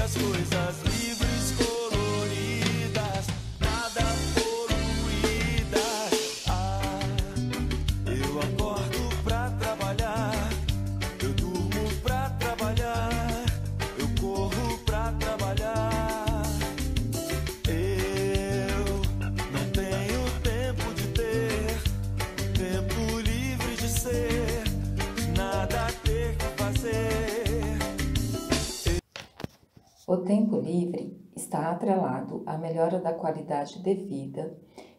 as coisas livres, coloridas, nada poluídas. Ah, eu acordo pra trabalhar, eu durmo pra trabalhar, eu corro pra trabalhar. Eu não tenho tempo de ter, tempo livre de ser, de nada ter que fazer. O tempo livre está atrelado à melhora da qualidade de vida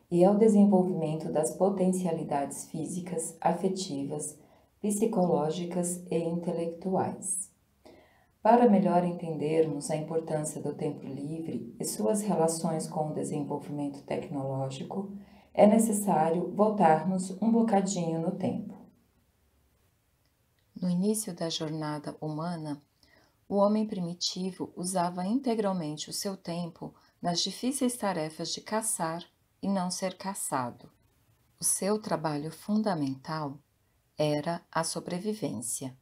e ao desenvolvimento das potencialidades físicas, afetivas, psicológicas e intelectuais. Para melhor entendermos a importância do tempo livre e suas relações com o desenvolvimento tecnológico, é necessário voltarmos um bocadinho no tempo. No início da jornada humana, o homem primitivo usava integralmente o seu tempo nas difíceis tarefas de caçar e não ser caçado. O seu trabalho fundamental era a sobrevivência.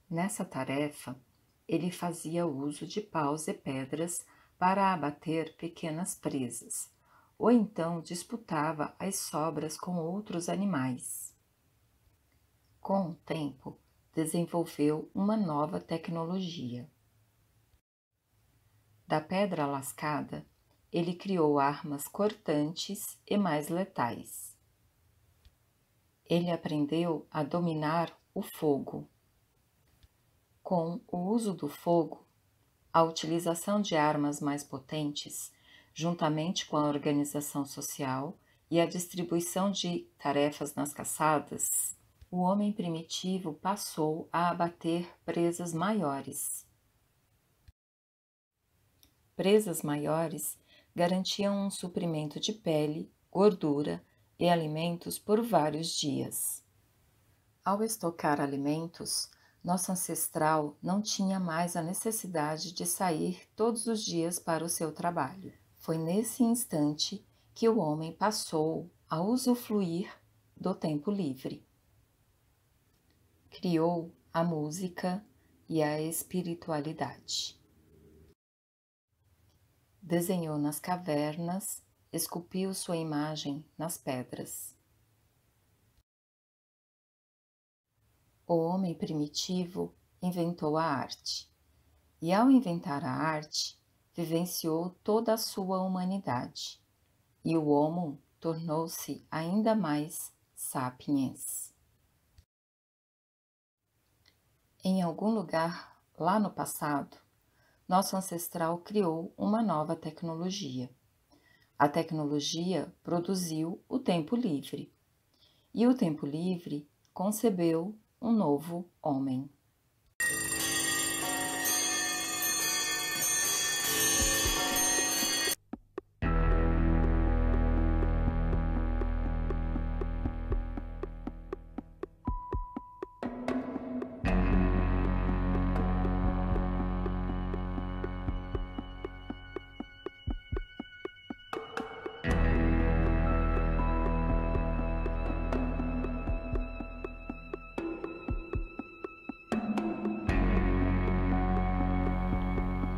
Nessa tarefa, ele fazia uso de paus e pedras para abater pequenas presas, ou então disputava as sobras com outros animais. Com o tempo, desenvolveu uma nova tecnologia. Da pedra lascada, ele criou armas cortantes e mais letais. Ele aprendeu a dominar o fogo. Com o uso do fogo, a utilização de armas mais potentes, juntamente com a organização social e a distribuição de tarefas nas caçadas, o homem primitivo passou a abater presas maiores. Presas maiores garantiam um suprimento de pele, gordura e alimentos por vários dias. Ao estocar alimentos, nosso ancestral não tinha mais a necessidade de sair todos os dias para o seu trabalho. Foi nesse instante que o homem passou a usufruir do tempo livre. Criou a música e a espiritualidade. Desenhou nas cavernas, esculpiu sua imagem nas pedras. O homem primitivo inventou a arte, e ao inventar a arte, vivenciou toda a sua humanidade, e o homo tornou-se ainda mais sapiens. Em algum lugar, lá no passado, nosso ancestral criou uma nova tecnologia. A tecnologia produziu o tempo livre, e o tempo livre concebeu um novo homem.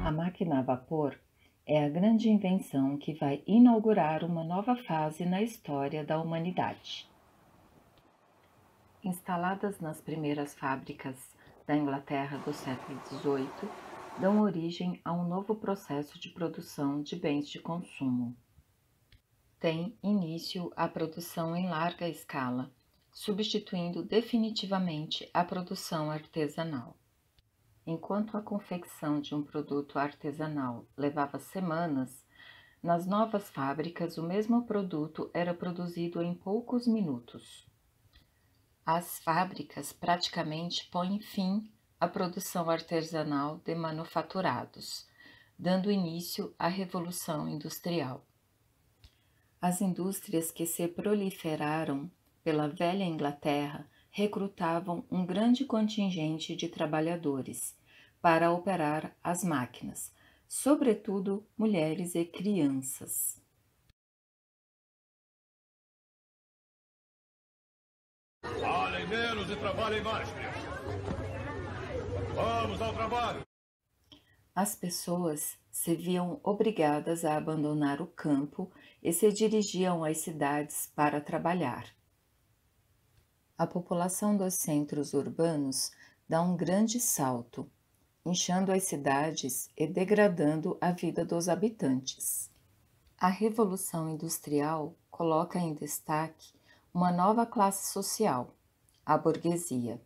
A máquina a vapor é a grande invenção que vai inaugurar uma nova fase na história da humanidade. Instaladas nas primeiras fábricas da Inglaterra do século XVIII, dão origem a um novo processo de produção de bens de consumo. Tem início a produção em larga escala, substituindo definitivamente a produção artesanal. Enquanto a confecção de um produto artesanal levava semanas, nas novas fábricas o mesmo produto era produzido em poucos minutos. As fábricas praticamente põem fim à produção artesanal de manufaturados, dando início à Revolução Industrial. As indústrias que se proliferaram pela velha Inglaterra recrutavam um grande contingente de trabalhadores para operar as máquinas, sobretudo mulheres e crianças. Falem menos e trabalhem mais, crianças. Vamos ao trabalho! As pessoas se viam obrigadas a abandonar o campo e se dirigiam às cidades para trabalhar. A população dos centros urbanos dá um grande salto, inchando as cidades e degradando a vida dos habitantes. A Revolução Industrial coloca em destaque uma nova classe social, a burguesia.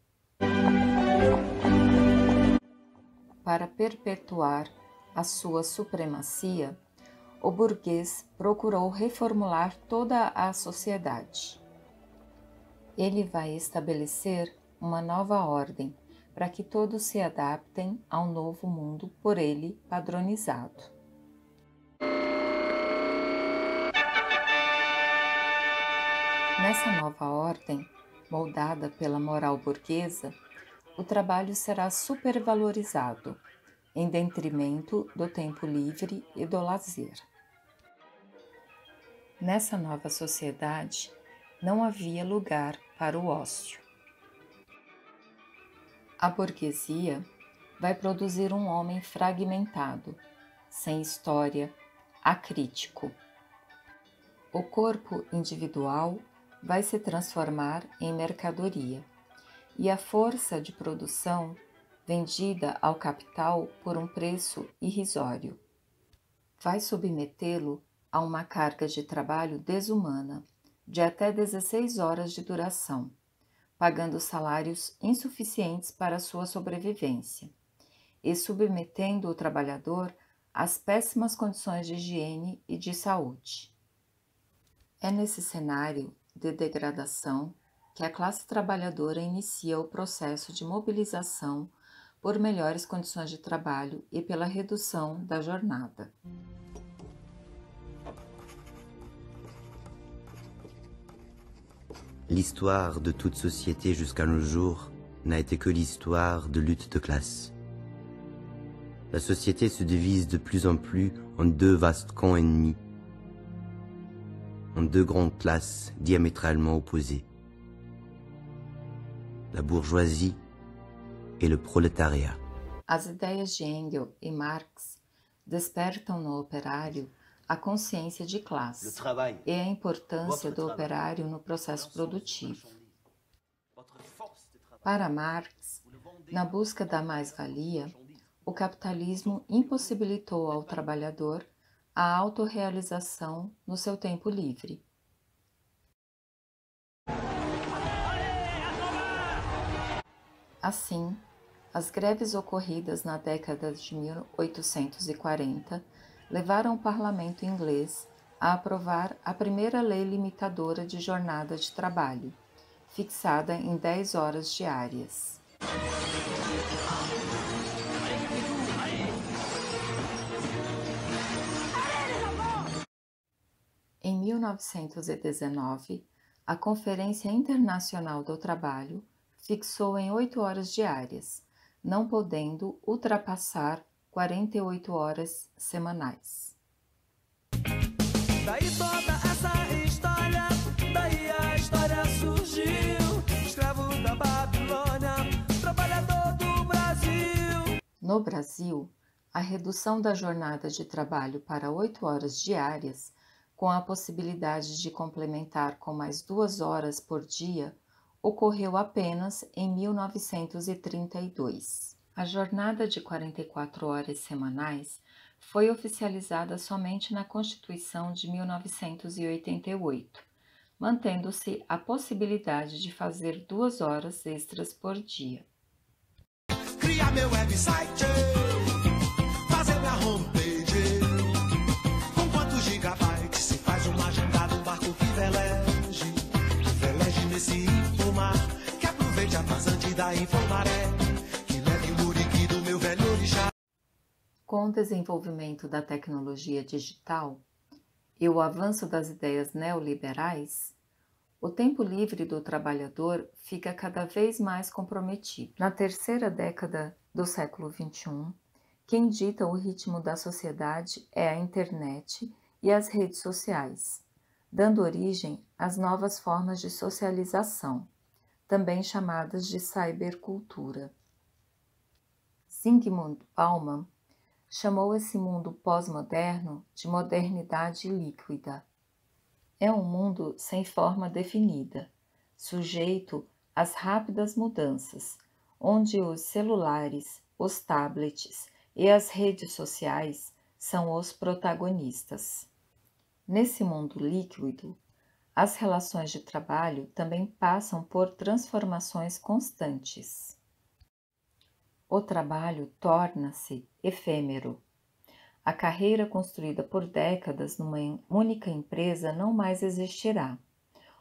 Para perpetuar a sua supremacia, o burguês procurou reformular toda a sociedade. Ele vai estabelecer uma nova ordem para que todos se adaptem ao novo mundo por ele padronizado. Nessa nova ordem, moldada pela moral burguesa, o trabalho será supervalorizado, em detrimento do tempo livre e do lazer. Nessa nova sociedade, não havia lugar para o ócio. A burguesia vai produzir um homem fragmentado, sem história, acrítico. O corpo individual vai se transformar em mercadoria e a força de produção vendida ao capital por um preço irrisório. Vai submetê-lo a uma carga de trabalho desumana, de até 16 horas de duração, pagando salários insuficientes para sua sobrevivência e submetendo o trabalhador às péssimas condições de higiene e de saúde. É nesse cenário de degradação que a classe trabalhadora inicia o processo de mobilização por melhores condições de trabalho e pela redução da jornada. L'histoire de toute société jusqu'à nos jours n'a été que l'histoire de lutte de classe. La société se divise de plus en plus en deux vastes camps ennemis, en deux grandes classes diamétralement opposées, la bourgeoisie et le prolétariat. As ideias de Engels e Marx despertam no operário a consciência de classe e a importância do operário no processo produtivo. Para Marx, na busca da mais-valia, o capitalismo impossibilitou ao trabalhador a autorrealização no seu tempo livre. Assim, as greves ocorridas na década de 1840 levaram o parlamento inglês a aprovar a primeira lei limitadora de jornada de trabalho, fixada em 10 horas diárias. Em 1919, a Conferência Internacional do Trabalho fixou em 8 horas diárias, não podendo ultrapassar 48 horas semanais. Daí toda essa história, daí a história surgiu. Escravo da Babilônia, trabalhador do Brasil. No Brasil, a redução da jornada de trabalho para 8 horas diárias, com a possibilidade de complementar com mais 2 horas por dia, ocorreu apenas em 1932. A jornada de 44 horas semanais foi oficializada somente na Constituição de 1988, mantendo-se a possibilidade de fazer 2 horas extras por dia. Criar meu website, fazer minha homepage. Com quantos gigabytes se faz uma agenda num barco que veleje nesse infomar, que aproveite a vazante da infomaré. Com o desenvolvimento da tecnologia digital e o avanço das ideias neoliberais, o tempo livre do trabalhador fica cada vez mais comprometido. Na terceira década do século XXI, quem dita o ritmo da sociedade é a internet e as redes sociais, dando origem às novas formas de socialização, também chamadas de cybercultura. Zygmunt Bauman chamou esse mundo pós-moderno de modernidade líquida. É um mundo sem forma definida, sujeito às rápidas mudanças, onde os celulares, os tablets e as redes sociais são os protagonistas. Nesse mundo líquido, as relações de trabalho também passam por transformações constantes. O trabalho torna-se efêmero. A carreira construída por décadas numa única empresa não mais existirá.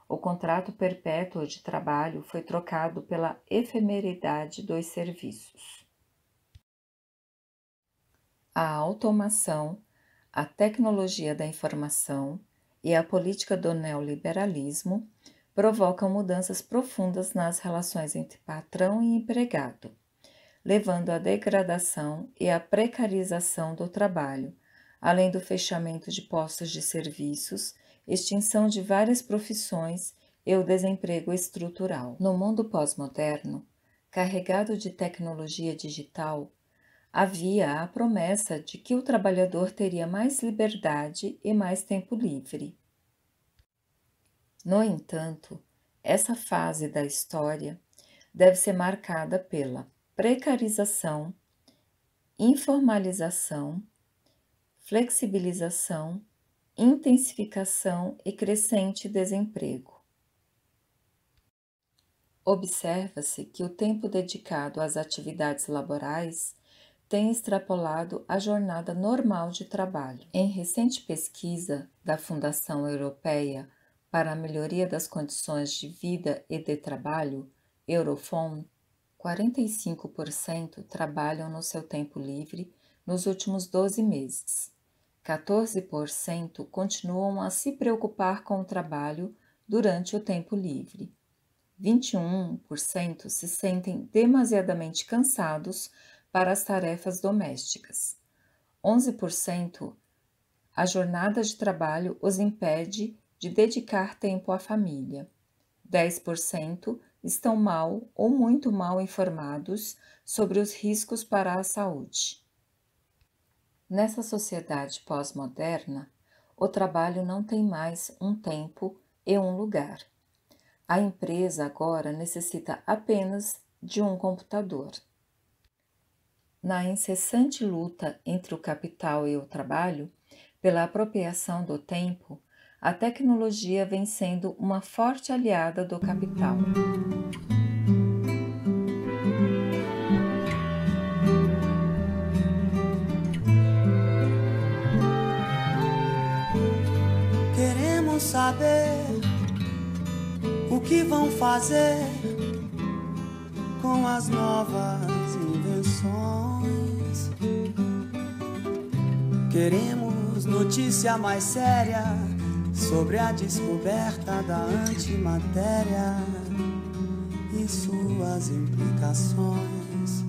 O contrato perpétuo de trabalho foi trocado pela efemeridade dos serviços. A automação, a tecnologia da informação e a política do neoliberalismo provocam mudanças profundas nas relações entre patrão e empregado, levando à degradação e à precarização do trabalho, além do fechamento de postos de serviços, extinção de várias profissões e o desemprego estrutural. No mundo pós-moderno, carregado de tecnologia digital, havia a promessa de que o trabalhador teria mais liberdade e mais tempo livre. No entanto, essa fase da história deve ser marcada pela precarização, informalização, flexibilização, intensificação e crescente desemprego. Observa-se que o tempo dedicado às atividades laborais tem extrapolado a jornada normal de trabalho. Em recente pesquisa da Fundação Europeia para a Melhoria das Condições de Vida e de Trabalho, Eurofond, 45% trabalham no seu tempo livre nos últimos 12 meses. 14% continuam a se preocupar com o trabalho durante o tempo livre. 21% se sentem demasiadamente cansados para as tarefas domésticas. 11% a jornada de trabalho os impede de dedicar tempo à família. 10% estão mal ou muito mal informados sobre os riscos para a saúde. Nessa sociedade pós-moderna, o trabalho não tem mais um tempo e um lugar. A empresa agora necessita apenas de um computador. Na incessante luta entre o capital e o trabalho, pela apropriação do tempo, a tecnologia vem sendo uma forte aliada do capital. Queremos saber o que vão fazer com as novas invenções. Queremos notícia mais séria sobre a descoberta da antimatéria e suas implicações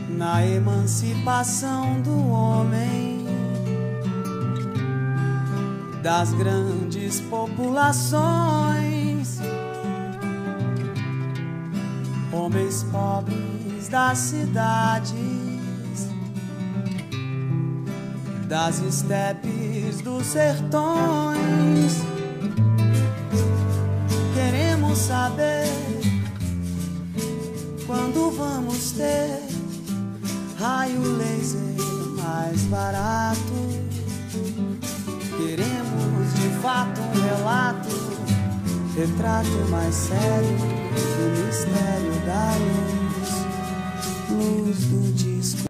na emancipação do homem, das grandes populações, homens pobres das cidades, das estepes dos sertões. Queremos saber quando vamos ter raio laser mais barato. Queremos de fato um relato, retrato mais sério do mistério da luz, luz do disco